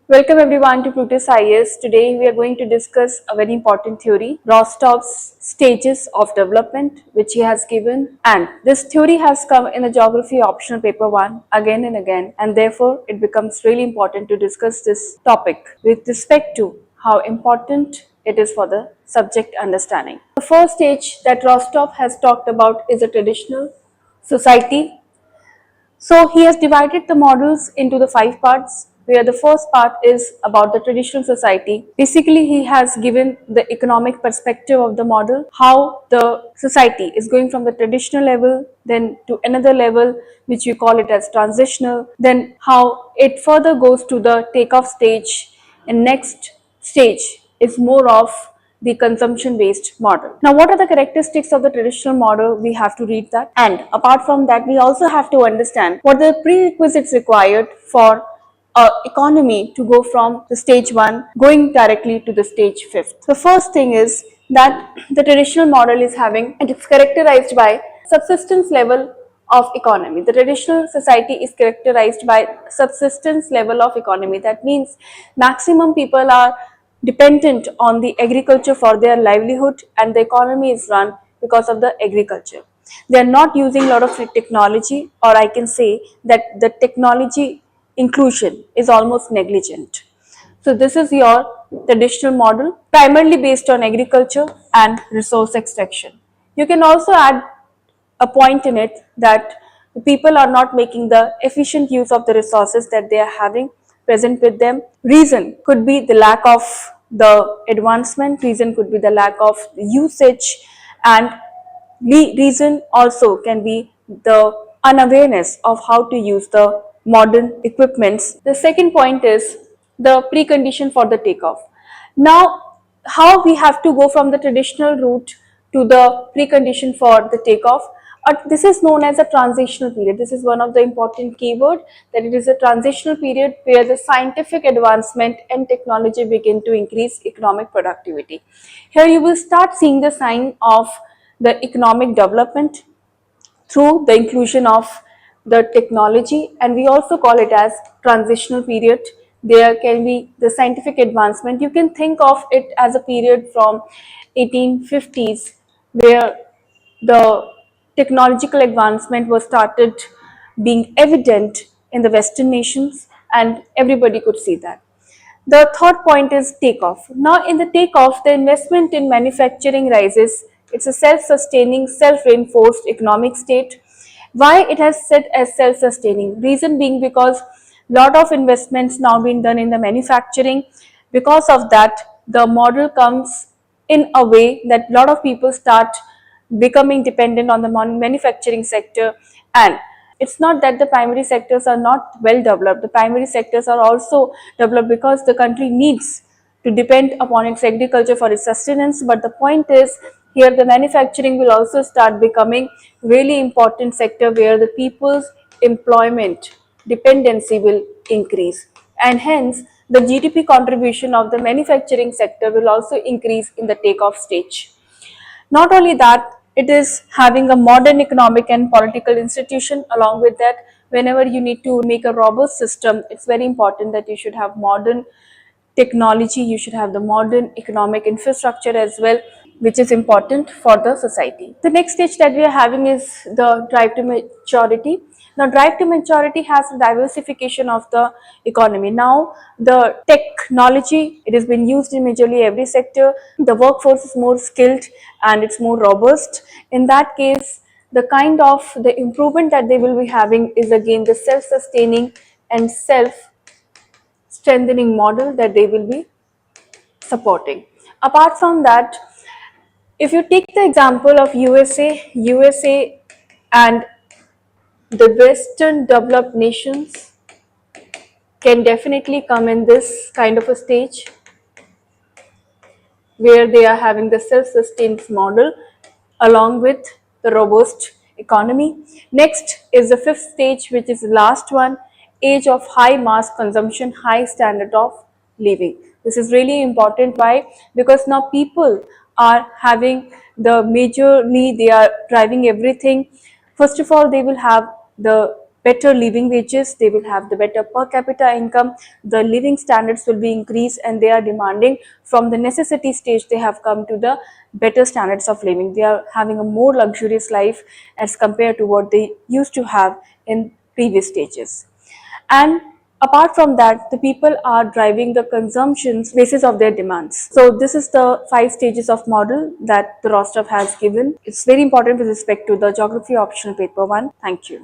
Welcome everyone to Plutus IS. Today we are going to discuss a very important theory, Rostov's stages of development, which he has given. And this theory has come in the geography optional paper 1 again and again, and therefore it becomes really important to discuss this topic with respect to how important it is for the subject understanding. The first stage that Rostov has talked about is a traditional society. So he has divided the models into the 5 parts, where the first part is about the traditional society. Basically, he has given the economic perspective of the model, how the society is going from the traditional level, then to another level, which we call it as transitional, then how it further goes to the takeoff stage, and next stage is more of the consumption based model. Now, what are the characteristics of the traditional model? We have to read that. And apart from that, we also have to understand what are the prerequisites required for economy to go from the stage 1 going directly to the stage 5th. The first thing is that the traditional model is having, it is characterized by subsistence level of economy. The traditional society is characterized by subsistence level of economy. That means maximum people are dependent on the agriculture for their livelihood, and the economy is run because of the agriculture. They are not using a lot of technology, or I can say that the technology inclusion is almost negligent. So this is your traditional model, primarily based on agriculture and resource extraction. You can also add a point in it that the people are not making the efficient use of the resources that they are having present with them. Reason could be the lack of the advancement, reason could be the lack of usage, and reason also can be the unawareness of how to use the modern equipments. The second point is the precondition for the takeoff. Now, how we have to go from the traditional route to the precondition for the takeoff. This is known as a transitional period. This is one of the important keyword, that it is a transitional period where the scientific advancement and technology begin to increase economic productivity. Here you will start seeing the sign of the economic development through the inclusion of the technology, and we also call it as transitional period. There can be the scientific advancement. You can think of it as a period from 1850s, where the technological advancement was started being evident in the Western nations, and everybody could see that. The third point is takeoff. Now, in the takeoff, the investment in manufacturing rises. It's a self-sustaining, self-reinforced economic state. Why it has said as self-sustaining? Reason being because lot of investments now being done in the manufacturing. Because of that, the model comes in a way that lot of people start becoming dependent on the manufacturing sector. And it's not that the primary sectors are not well developed. The primary sectors are also developed because the country needs to depend upon its agriculture for its sustenance. But the point is, here the manufacturing will also start becoming really important sector, where the people's employment dependency will increase, and hence the GDP contribution of the manufacturing sector will also increase in the takeoff stage. Not only that, it is having a modern economic and political institution. Along with that, whenever you need to make a robust system, it's very important that you should have modern technology, you should have the modern economic infrastructure as well, which is important for the society. The next stage that we are having is the drive to maturity. Now, drive to maturity has a diversification of the economy. Now, the technology, it has been used in majorly every sector. The workforce is more skilled and it's more robust. In that case, the kind of the improvement that they will be having is again the self-sustaining and self-strengthening model that they will be supporting. Apart from that, if you take the example of USA and the Western developed nations can definitely come in this kind of a stage where they are having the self-sustained model along with the robust economy. Next is the fifth stage, which is the last one, age of high mass consumption, high standard of living. This is really important. Why? Because now people are having the majorly, they are driving everything. First of all, they will have the better living wages, they will have the better per capita income, the living standards will be increased, and they are demanding from the necessity stage, they have come to the better standards of living. They are having a more luxurious life as compared to what they used to have in previous stages. And apart from that, the people are driving the consumptions basis of their demands. So this is the 5 stages of model that the Rostov has given. It's very important with respect to the geography optional paper 1. Thank you.